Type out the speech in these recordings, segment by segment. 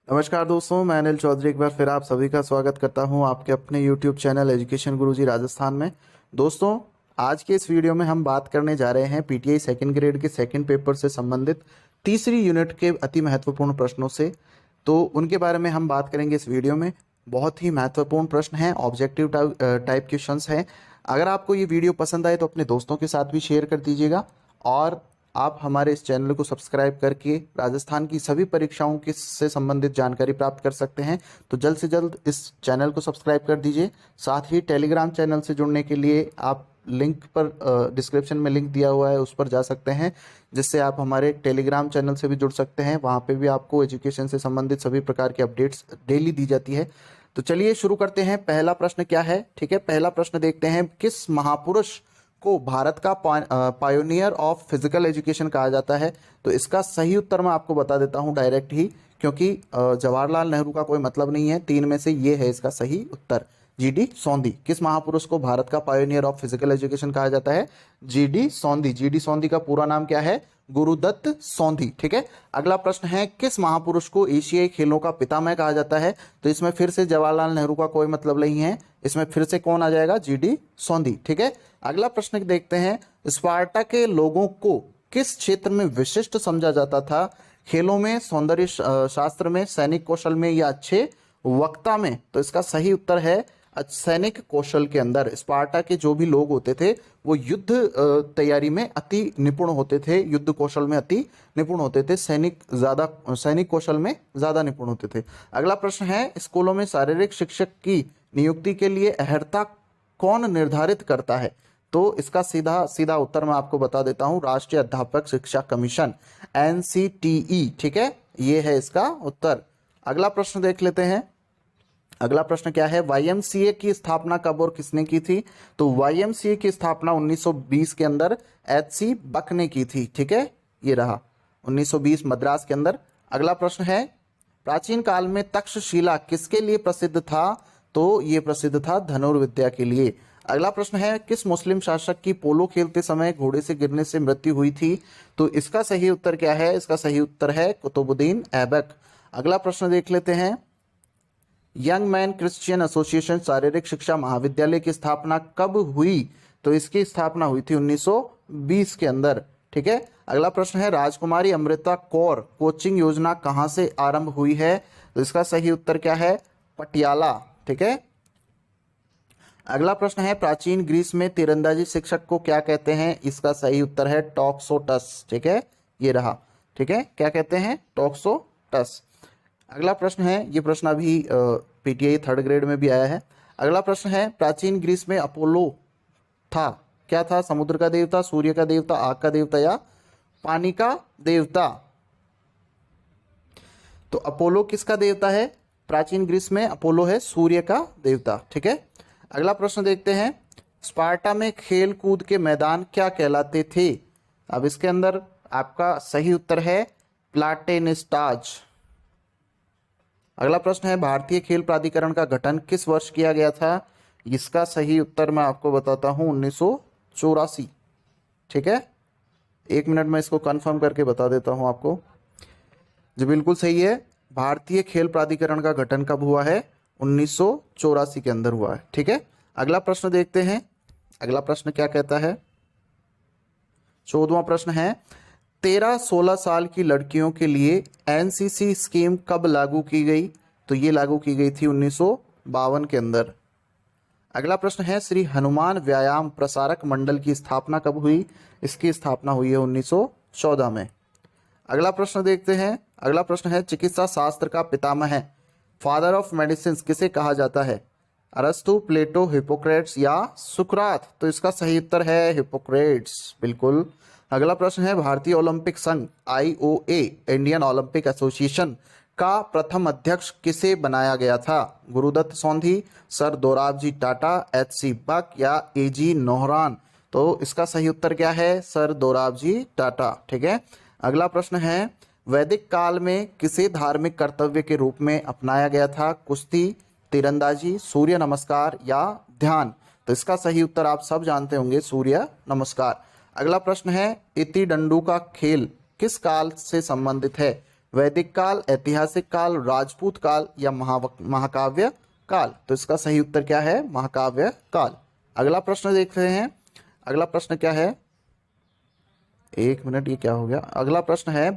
नमस्कार दोस्तों, मैं अनिल चौधरी एक बार फिर आप सभी का स्वागत करता हूं आपके अपने YouTube चैनल एजुकेशन गुरुजी राजस्थान में। दोस्तों, आज के इस वीडियो में हम बात करने जा रहे हैं पीटीआई सेकंड ग्रेड के सेकंड पेपर से संबंधित तीसरी यूनिट के अति महत्वपूर्ण प्रश्नों से। तो उनके बारे में हम बात करेंगे इस वीडियो में। बहुत ही महत्वपूर्ण प्रश्न हैं, ऑब्जेक्टिव टाइप क्वेश्चंस हैं। अगर आपको ये वीडियो पसंद आए तो अपने दोस्तों के साथ भी शेयर कर दीजिएगा और आप हमारे इस चैनल को सब्सक्राइब करके राजस्थान की सभी परीक्षाओं के से संबंधित जानकारी प्राप्त कर सकते हैं। तो जल्द से जल्द इस चैनल को सब्सक्राइब कर दीजिए। साथ ही टेलीग्राम चैनल से जुड़ने के लिए आप लिंक पर डिस्क्रिप्शन में लिंक दिया हुआ है, उस पर जा सकते हैं, जिससे आप हमारे टेलीग्राम चैनल से भी जुड़ सकते हैं। वहाँ पे भी आपको एजुकेशन से संबंधित सभी प्रकार की अपडेट्स डेली दी जाती है। तो चलिए शुरू करते हैं। पहला प्रश्न क्या है? ठीक है, पहला प्रश्न देखते हैं। किस महापुरुष को भारत का पायोनियर ऑफ फिजिकल एजुकेशन कहा जाता है? तो इसका सही उत्तर मैं आपको बता देता हूं डायरेक्ट ही, क्योंकि जवाहरलाल नेहरू का कोई मतलब नहीं है। तीन में से ये है इसका सही उत्तर, जीडी सोंधी। किस महापुरुष को भारत का पायोनियर ऑफ फिजिकल एजुकेशन कहा जाता है? जीडी सोंधी। जीडी सोंधी का पूरा नाम क्या है? गुरुदत्त सोंधी। ठीक है, अगला प्रश्न है, किस महापुरुष को एशियाई खेलों का पितामह कहा जाता है? तो इसमें फिर से जवाहरलाल नेहरू का कोई मतलब नहीं है, इसमें फिर से कौन आ जाएगा? जीडी सोंधी। ठीक है, अगला प्रश्न देखते हैं। स्पार्टा के लोगों को किस क्षेत्र में विशिष्ट समझा जाता था? खेलों में, सौंदर्य शास्त्र में, सैनिक कौशल में या अच्छे वक्ता में? तो इसका सही उत्तर है सैनिक कौशल के अंदर। स्पार्टा के जो भी लोग होते थे वो युद्ध तैयारी में अति निपुण होते थे, युद्ध कौशल में अति निपुण होते थे, सैनिक कौशल में ज्यादा निपुण होते थे। अगला प्रश्न है, स्कूलों में शारीरिक शिक्षक की नियुक्ति के लिए अर्हता कौन निर्धारित करता है? तो इसका सीधा सीधा उत्तर मैं आपको बता देता हूं, राष्ट्रीय अध्यापक शिक्षा कमीशन, एनसीटीई। ठीक है, ये है इसका उत्तर। अगला प्रश्न देख लेते हैं। अगला प्रश्न क्या है? वाईएमसीए की स्थापना कब और किसने की थी? तो वाईएमसीए की स्थापना 1920 के अंदर एचसी बक ने की थी। ठीक है, ये रहा 1920 मद्रास के अंदर। अगला प्रश्न है, प्राचीन काल में तक्षशिला किसके लिए प्रसिद्ध था? तो ये प्रसिद्ध था धनुर्विद्या के लिए। अगला प्रश्न है, किस मुस्लिम शासक की पोलो खेलते समय घोड़े से गिरने से मृत्यु हुई थी? तो इसका सही उत्तर क्या है? इसका सही उत्तर है कुतुबुद्दीन ऐबक। अगला प्रश्न देख लेते हैं। यंग मैन क्रिश्चियन एसोसिएशन शारीरिक शिक्षा महाविद्यालय की स्थापना कब हुई? तो इसकी स्थापना हुई थी 1920 के अंदर। ठीक है, अगला प्रश्न है, राजकुमारी अमृता कौर कोचिंग योजना कहां से आरंभ हुई है? तो इसका सही उत्तर क्या है? पटियाला। ठीक है, अगला प्रश्न है, प्राचीन ग्रीस में तीरंदाजी शिक्षक को क्या कहते हैं? इसका सही उत्तर है टॉक्सोटस। ठीक है, ये रहा। ठीक है, क्या कहते हैं? टॉक्सोटस। अगला प्रश्न है, ये प्रश्न अभी पीटीआई थर्ड ग्रेड में भी आया है। अगला प्रश्न है, प्राचीन ग्रीस में अपोलो था, क्या था? समुद्र का देवता, सूर्य का देवता, आग का देवता या पानी का देवता? तो अपोलो किसका देवता है? प्राचीन ग्रीस में अपोलो है सूर्य का देवता। ठीक है, अगला प्रश्न देखते हैं। स्पार्टा में खेल कूद के मैदान क्या कहलाते थे? अब इसके अंदर आपका सही उत्तर है प्लाटेनिस्टाज। अगला प्रश्न है, भारतीय खेल प्राधिकरण का गठन किस वर्ष किया गया था? इसका सही उत्तर मैं आपको बताता हूं, 1984। ठीक है, एक मिनट में इसको कंफर्म करके बता देता हूं आपको। जो बिल्कुल सही है, भारतीय खेल प्राधिकरण का गठन कब हुआ है? 1984 के अंदर हुआ है। ठीक है, अगला प्रश्न देखते हैं। अगला प्रश्न क्या कहता है? 14वां प्रश्न है, 13-16 साल की लड़कियों के लिए एनसीसी स्कीम कब लागू की गई? तो ये लागू की गई थी 1952 के अंदर। अगला प्रश्न है, श्री हनुमान व्यायाम प्रसारक मंडल की स्थापना कब हुई? इसकी स्थापना हुई है 1914 में। अगला प्रश्न देखते हैं। अगला प्रश्न है, चिकित्सा शास्त्र का पितामह है, फादर ऑफ मेडिसिन किसे कहा जाता है? अरस्तु, प्लेटो, हिपोक्रेट्स या सुकरात? तो इसका सही उत्तर है हिपोक्रेट्स, बिल्कुल। अगला प्रश्न है, भारतीय ओलंपिक संघ आईओए इंडियन ओलंपिक एसोसिएशन का प्रथम अध्यक्ष किसे बनाया गया था? गुरुदत्त सोंधी, सर दोराबजी टाटा, एचसी बक या एजी नोहरान? तो इसका सही उत्तर क्या है? सर दोराबजी टाटा। ठीक है, अगला प्रश्न है, वैदिक काल में किसे धार्मिक कर्तव्य के रूप में अपनाया गया था? कुश्ती, तीरंदाजी, सूर्य नमस्कार या ध्यान? तो इसका सही उत्तर आप सब जानते होंगे, सूर्य नमस्कार। अगला प्रश्न है, इति डंडू का खेल किस काल से संबंधित है? वैदिक काल, ऐतिहासिक काल, राजपूत काल या महाकाव्य काल। तो इसका सही उत्तर क्या है? महाकाव्य काल। अगला प्रश्न देख रहे हैं। अगला प्रश्न क्या है? एक मिनट, ये क्या हो गया? अगला प्रश्न है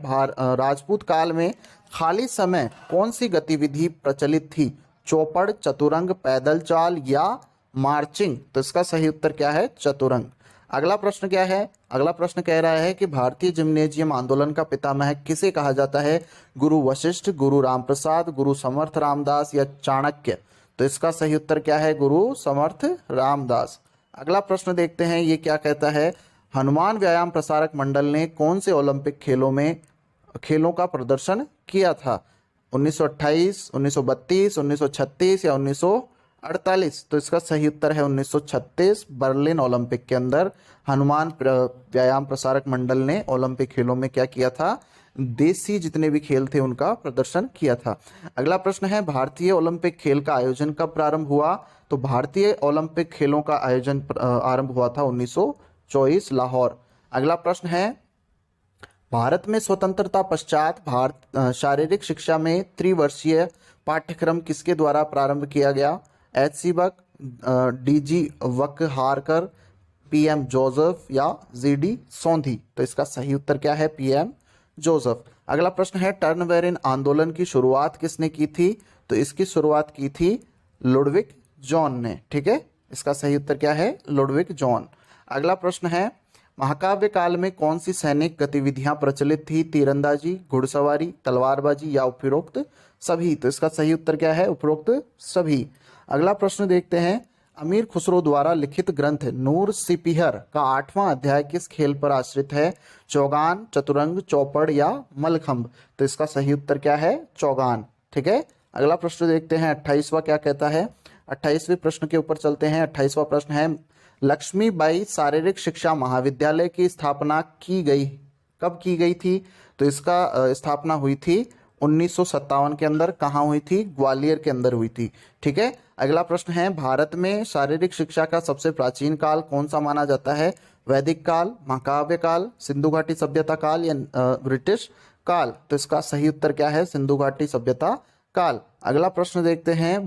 राजपूत काल में खाली समय कौन सी गतिविधि प्रचलित थी? चौपड़, चतुरंग, पैदल चाल या मार्चिंग। तो इसका सही उत्तर क्या है? चतुरंग। अगला प्रश्न क्या है? अगला प्रश्न कह रहा है कि भारतीय जिम्नेजियम आंदोलन का पितामह किसे कहा जाता है? गुरु वशिष्ठ, गुरु रामप्रसाद, गुरु समर्थ रामदास या चाणक्य। तो इसका सही उत्तर क्या है? गुरु समर्थ रामदास। अगला प्रश्न देखते हैं, ये क्या कहता है? हनुमान व्यायाम प्रसारक मंडल ने कौन से ओलंपिक खेलों का प्रदर्शन किया था? 1928, 1932, 1936 या 1948। तो इसका सही उत्तर है 1936। बर्लिन ओलंपिक के अंदर हनुमान व्यायाम प्रसारक मंडल ने ओलंपिक खेलों में क्या किया था? देसी जितने भी खेल थे उनका प्रदर्शन किया था। अगला प्रश्न है, भारतीय ओलंपिक खेल का आयोजन कब प्रारंभ हुआ? तो भारतीय ओलंपिक खेलों का आयोजन आरंभ हुआ था 1924 लाहौर। अगला प्रश्न है, भारत में स्वतंत्रता पश्चात शारीरिक शिक्षा में त्रिवर्षीय पाठ्यक्रम किसके द्वारा प्रारंभ किया गया? एच.सी. बक, डी.जी. वकहारकर, पी.एम. जोसेफ या जी.डी. सोंधी। तो इसका सही उत्तर क्या है? पी.एम. जोसेफ। अगला प्रश्न है, टर्नवेरिन आंदोलन की शुरुआत किसने की थी? तो इसकी शुरुआत की थी लुडविग जॉन ने। ठीक है, इसका सही उत्तर क्या है? Ludwig John. अगला प्रश्न है, महाकाव्य काल में कौन सी सैनिक गतिविधियां प्रचलित थी? तीरंदाजी, घुड़सवारी, तलवारबाजी या उपरोक्त सभी। तो इसका सही उत्तर क्या है? उपरोक्त सभी। अगला प्रश्न देखते हैं, अमीर खुसरो द्वारा लिखित ग्रंथ नूर सिपिहर का 8वां अध्याय किस खेल पर आश्रित है? चौगान, चतुरंग, चौपड़ या मलखंभ। तो इसका सही उत्तर क्या है? चौगान। ठीक है, अगला प्रश्न देखते हैं 28वां क्या कहता है। 28वें प्रश्न के ऊपर चलते हैं। 28वां प्रश्न है, लक्ष्मीबाई शारीरिक शिक्षा महाविद्यालय की स्थापना कब की गई थी? तो इसका स्थापना हुई थी 1957 के अंदर। कहाँ हुई थी? ग्वालियर के अंदर हुई थी। ठीक है, अगला प्रश्न है, भारत में शारीरिक शिक्षा का सबसे प्राचीन काल कौन सा माना जाता है? वैदिक काल, महाकाव्य काल, सिंधु घाटी सभ्यता काल या ब्रिटिश काल। तो इसका सही उत्तर क्या है? सिंधु घाटी सभ्यता काल। अगला प्रश्न देखते हैं,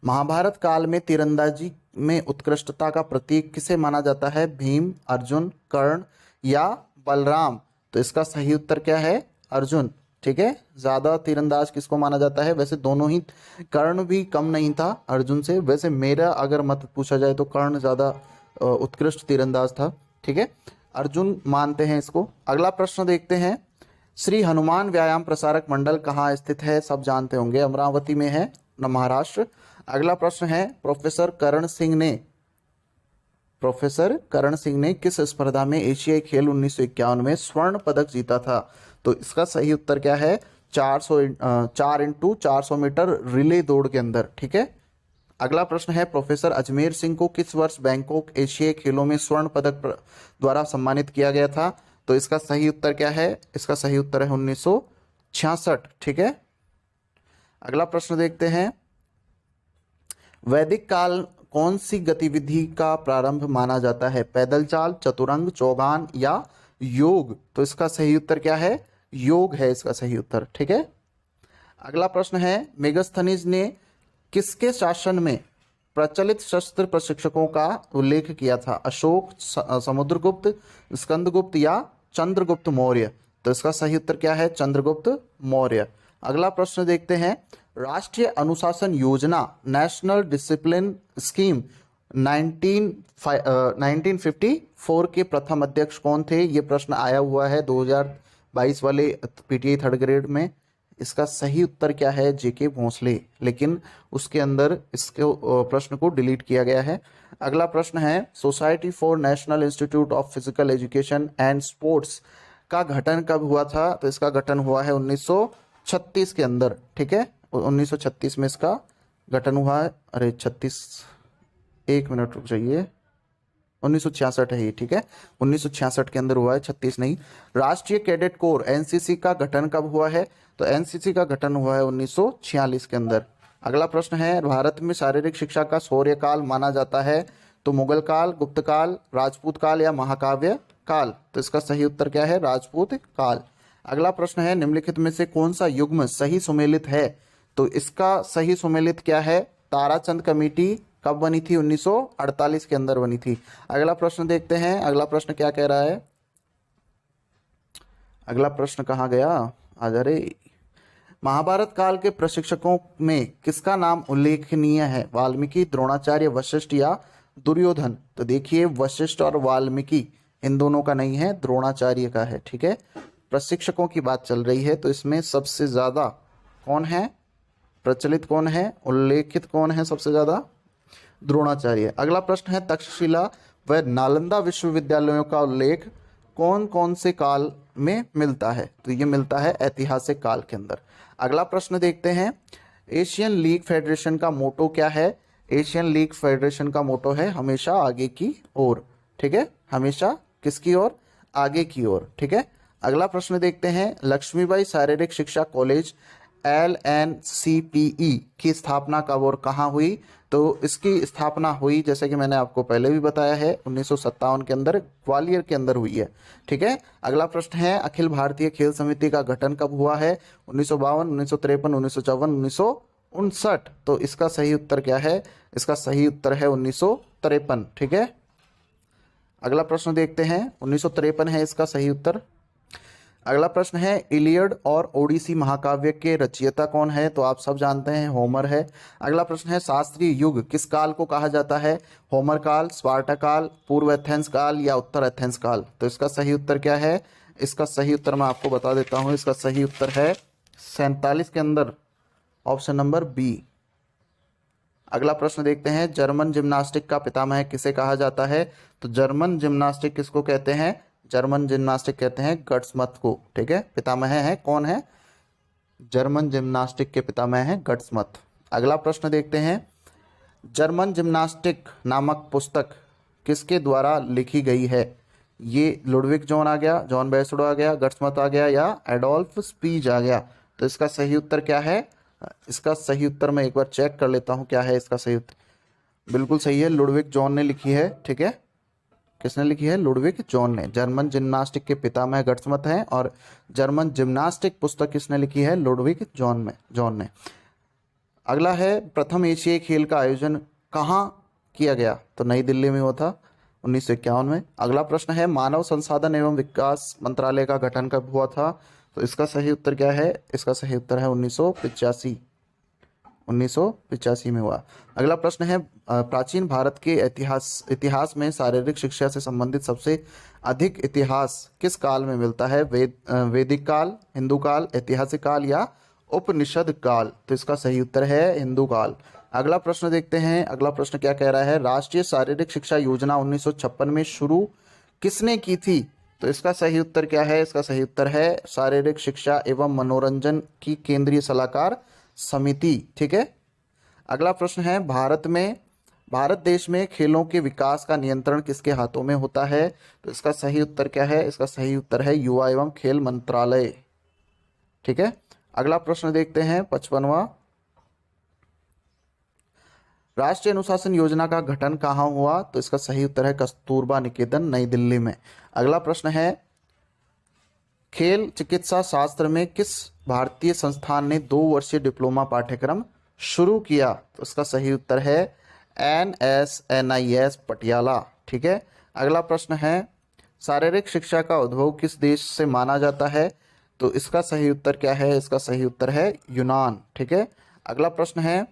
महाभारत काल में तीरंदाजी में उत्कृष्टता का प्रतीक किसे माना जाता है? भीम, अर्जुन, कर्ण या बलराम। तो इसका सही उत्तर क्या है? अर्जुन। ठीक है, ज्यादा तीरंदाज किसको माना जाता है? वैसे दोनों ही, कर्ण भी कम नहीं था अर्जुन से। वैसे मेरा अगर मत पूछा जाए तो कर्ण ज्यादा उत्कृष्ट तीरंदाज था। ठीक है, अर्जुन मानते हैं इसको। अगला प्रश्न देखते हैं, श्री हनुमान व्यायाम प्रसारक मंडल कहाँ स्थित है? सब जानते होंगे, अमरावती में है, महाराष्ट्र। अगला प्रश्न है, प्रोफेसर करण सिंह ने किस स्पर्धा में एशियाई खेल 1951 में स्वर्ण पदक जीता था? तो इसका सही उत्तर क्या है? 4x400 मीटर रिले दौड़ के अंदर। ठीक है, अगला प्रश्न है, प्रोफेसर अजमेर सिंह को किस वर्ष बैंकॉक एशियाई खेलों में स्वर्ण पदक द्वारा सम्मानित किया गया था? तो इसका सही उत्तर क्या है? इसका सही उत्तर है 1966। ठीक है, अगला प्रश्न देखते हैं, वैदिक काल कौन सी गतिविधि का प्रारंभ माना जाता है? पैदल चाल, चतुरंग, चौगान या योग। तो इसका सही उत्तर क्या है? योग है इसका सही उत्तर। ठीक है, अगला प्रश्न है, मेगास्थनीज ने किसके शासन में प्रचलित शस्त्र प्रशिक्षकों का उल्लेख किया था? अशोक, समुद्रगुप्त, स्कंदगुप्त या चंद्रगुप्त मौर्य। तो इसका सही उत्तर क्या है? चंद्रगुप्त मौर्य। अगला प्रश्न देखते हैं, राष्ट्रीय अनुशासन योजना नेशनल डिसिप्लिन स्कीम 1954 के प्रथम अध्यक्ष कौन थे? ये प्रश्न आया हुआ है 2022 वाले पीटीआई थर्ड ग्रेड में। इसका सही उत्तर क्या है? जेके भोसले, लेकिन उसके अंदर इसके प्रश्न को डिलीट किया गया है। अगला प्रश्न है, society for national institute of physical education and sports का गठन कब हुआ था? तो इसका गठन हुआ है 1936 के अंदर। ठीक है, 1936 में इसका गठन हुआ है। अरे 36, एक मिनट रुक जाइए, 1966 है ये। ठीक है, 1966 के अंदर हुआ है, 36 नहीं। राष्ट्रीय कैडेट कोर एनसीसी का गठन कब हुआ है? तो एनसीसी का गठन हुआ है 1946 के अंदर। अगला प्रश्न है, भारत में शारीरिक शिक्षा का शौर्य काल माना जाता है? तो मुगल काल, गुप्त काल, राजपूत काल या महाकाव्य काल, तो इसका सही उत्तर क्या है? राजपूत काल। अगला प्रश्न है निम्नलिखित में से कौन सा युग्म सही सुमेलित है? तो इसका सही सुमेलित क्या है? ताराचंद कमेटी कब बनी थी? 1948 के अंदर बनी थी। अगला प्रश्न देखते हैं, अगला प्रश्न क्या कह रहा है? अगला प्रश्न कहाँ गया? आजा रे। महाभारत काल के प्रशिक्षकों में किसका नाम उल्लेखनीय है? वाल्मीकि, द्रोणाचार्य, वशिष्ठ या दुर्योधन? तो देखिए वशिष्ठ और वाल्मीकि इन दोनों का नहीं है, द्रोणाचार्य का है। ठीक है, प्रशिक्षकों की बात चल रही है तो इसमें सबसे ज्यादा कौन है प्रचलित, कौन है उल्लेखित, कौन है सबसे ज्यादा? द्रोणाचार्य। अगला प्रश्न है तक्षशिला व नालंदा विश्वविद्यालयों का उल्लेख कौन कौन से काल में मिलता है? तो ये मिलता है ऐतिहासिक काल के अंदर। अगला प्रश्न देखते हैं, एशियन लीग फेडरेशन का मोटो क्या है? एशियन लीग फेडरेशन का मोटो है हमेशा आगे की ओर। ठीक है, हमेशा किसकी ओर? आगे की ओर। ठीक है, अगला प्रश्न देखते हैं, लक्ष्मीबाई शारीरिक शिक्षा कॉलेज LNCPE की स्थापना कब और कहाँ हुई? तो इसकी स्थापना हुई, जैसे कि मैंने आपको पहले भी बताया है, 1957 के अंदर ग्वालियर के अंदर हुई है। ठीक है, अगला प्रश्न है अखिल भारतीय खेल समिति का गठन कब हुआ है? 1952, 1953, 1954, 1959। तो इसका सही उत्तर क्या है? इसका सही उत्तर है 1953। ठीक है, अगला प्रश्न देखते हैं, 1953 है इसका सही उत्तर। अगला प्रश्न है इलियड और ओडिसी महाकाव्य के रचयिता कौन है? तो आप सब जानते हैं होमर है। अगला प्रश्न है शास्त्रीय युग किस काल को कहा जाता है? होमर काल, स्पार्टा काल, पूर्व एथेंस काल या उत्तर एथेंस काल? तो इसका सही उत्तर क्या है? इसका सही उत्तर मैं आपको बता देता हूं, इसका सही उत्तर है 47 के अंदर ऑप्शन नंबर बी। अगला प्रश्न देखते हैं, जर्मन जिम्नास्टिक का पितामह किसे कहा जाता है? तो जर्मन जिम्नास्टिक किसको कहते हैं? जर्मन जिम्नास्टिक कहते हैं गट्समथ को। ठीक है, पितामह है कौन है? जर्मन जिम्नास्टिक के पितामह हैं गट्समथ। अगला प्रश्न देखते हैं, जर्मन जिम्नास्टिक नामक पुस्तक किसके द्वारा लिखी गई है? ये लुडविग जॉन आ गया, जॉन बेसडो आ गया, गट्समथ आ गया या एडोल्फ स्पीज आ गया? तो इसका सही उत्तर क्या है? इसका सही उत्तर मैं एक बार चेक कर लेता हूं क्या है इसका सही उत्तर। बिल्कुल सही है, लुडविग जॉन ने लिखी है। ठीक है, किसने लिखी है? लुडविग जॉन ने। जर्मन जिम्नास्टिक के पितामह गट्समथ हैं और जर्मन जिम्नास्टिक पुस्तक किसने लिखी है? लुडविग जॉन ने। अगला है प्रथम एशियाई खेल का आयोजन कहाँ किया गया? तो नई दिल्ली में हुआ था 1951 में। अगला प्रश्न है मानव संसाधन एवं विकास मंत्रालय का गठन कब हुआ था? तो इसका सही उत्तर क्या है? इसका सही उत्तर है 1985 में हुआ। अगला प्रश्न है प्राचीन भारत के इतिहास में शारीरिक शिक्षा से संबंधित सबसे अधिक इतिहास किस काल में मिलता है? वैदिक काल, हिंदू काल, ऐतिहासिक काल या उपनिषद काल? तो इसका सही उत्तर है हिंदू काल। अगला प्रश्न देखते हैं, अगला प्रश्न क्या कह रहा है, राष्ट्रीय शारीरिक शिक्षा योजना 1956 में शुरू किसने की थी? तो इसका सही उत्तर क्या है? इसका सही उत्तर है शारीरिक शिक्षा एवं मनोरंजन की केंद्रीय सलाहकार समिति। ठीक है, अगला प्रश्न है भारत देश में खेलों के विकास का नियंत्रण किसके हाथों में होता है? तो इसका सही उत्तर क्या है? इसका सही उत्तर है युवा एवं खेल मंत्रालय। ठीक है, अगला प्रश्न देखते हैं 55वां, राष्ट्रीय अनुशासन योजना का गठन कहाँ हुआ? तो इसका सही उत्तर है कस्तूरबा निकेतन, नई दिल्ली में। अगला प्रश्न है खेल चिकित्सा शास्त्र में किस भारतीय संस्थान ने 2 वर्षीय डिप्लोमा पाठ्यक्रम शुरू किया? तो इसका सही उत्तर है NSNIS पटियाला। ठीक है, अगला प्रश्न है शारीरिक शिक्षा का उद्भव किस देश से माना जाता है? तो इसका सही उत्तर क्या है? इसका सही उत्तर है यूनान। ठीक है, अगला प्रश्न है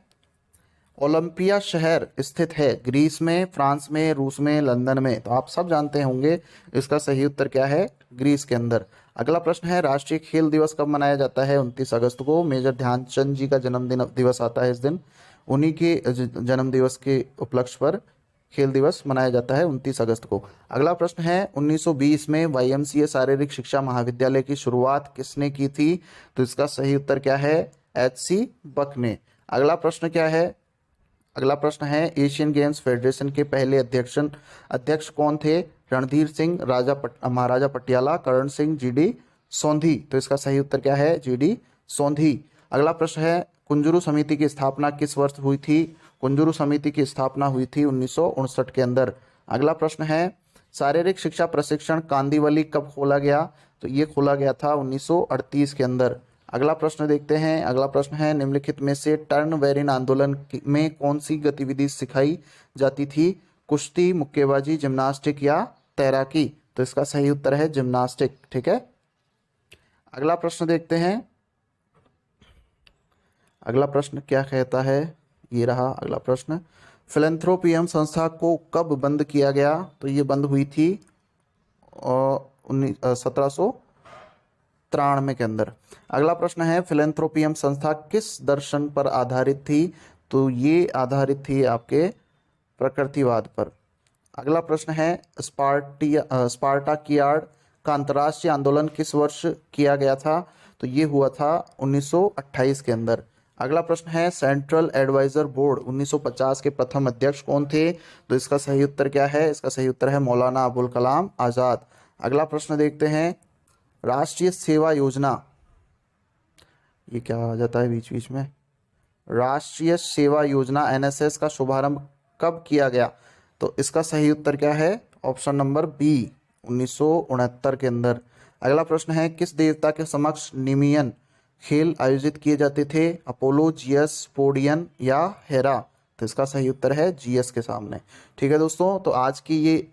ओलंपिया शहर स्थित है ग्रीस में, फ्रांस में, रूस में, लंदन में? तो आप सब जानते होंगे इसका सही उत्तर क्या है? ग्रीस के अंदर। अगला प्रश्न है राष्ट्रीय खेल दिवस कब मनाया जाता है? 29 अगस्त को। मेजर ध्यानचंद जी का जन्मदिन दिवस आता है इस दिन, उन्हीं के जन्म दिवस के उपलक्ष्य पर खेल दिवस मनाया जाता है 29 अगस्त को। अगला प्रश्न है 1920 में YMCA शारीरिक शिक्षा महाविद्यालय की शुरुआत किसने की थी? तो इसका सही उत्तर क्या है? HC बक ने। अगला प्रश्न क्या है? अगला प्रश्न है एशियन गेम्स फेडरेशन के पहले अध्यक्ष कौन थे? रणधीर सिंह, महाराजा पटियाला, करण सिंह, GD सोंधी? तो इसका सही उत्तर क्या है? GD सोंधी। अगला प्रश्न है कुंजरू समिति की स्थापना किस वर्ष हुई थी? कुंजरू समिति की स्थापना हुई थी 1959 के अंदर। अगला प्रश्न है शारीरिक शिक्षा प्रशिक्षण कांदिवली कब खोला गया? तो ये खोला गया था 1938 के अंदर। अगला प्रश्न देखते हैं। अगला प्रश्न है, निम्नलिखित में से टर्न वेरिन आंदोलन में कौन सी गतिविधि सिखाई जाती थी? कुश्ती, मुक्केबाजी, जिम्नास्टिक या तैराकी? तो इसका सही उत्तर है जिम्नास्टिक। ठीक है, अगला प्रश्न देखते हैं। अगला प्रश्न क्या कहता है, ये रहा अगला प्रश्न। फिलैंथ्रोपियम संस्था को कब बंद किया गया? तो ये बंद हुई थी 1793 के अंदर। अगला प्रश्न है, फिलैंथ्रोपियम संस्था किस दर्शन पर आधारित थी? तो ये आधारित थी आपके प्रकृतिवाद पर। अगला प्रश्न है, स्पार्टाकियाड का अंतर्राष्ट्रीय आंदोलन किस वर्ष किया गया था? तो ये हुआ था 1928 के अंदर। अगला प्रश्न है, सेंट्रल एडवाइजर बोर्ड 1950 के प्रथम अध्यक्ष कौन थे? तो इसका सही उत्तर क्या है? इसका सही उत्तर है मौलाना अबुल कलाम आज़ाद। अगला प्रश्न देखते हैं, राष्ट्रीय सेवा योजना, ये क्या आ जाता है बीच बीच में, राष्ट्रीय सेवा योजना एनएसएस का शुभारंभ कब किया गया? तो इसका सही उत्तर क्या है? ऑप्शन नंबर बी, 1969 के अंदर। अगला प्रश्न है, किस देवता के समक्ष निमियन खेल आयोजित किए जाते थे? अपोलो, जियस, पोडियन या हेरा? तो इसका सही उत्तर है जियस के सामने। ठीक है दोस्तों, तो आज की ये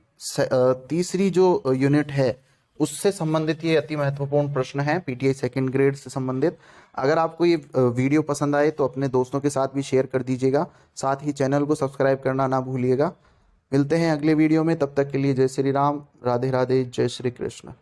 तीसरी जो यूनिट है उससे संबंधित ये अति महत्वपूर्ण प्रश्न है, पीटीआई सेकंड ग्रेड से संबंधित। अगर आपको ये वीडियो पसंद आए तो अपने दोस्तों के साथ भी शेयर कर दीजिएगा, साथ ही चैनल को सब्सक्राइब करना ना भूलिएगा। मिलते हैं अगले वीडियो में, तब तक के लिए जय श्री राम, राधे राधे, जय श्री कृष्ण।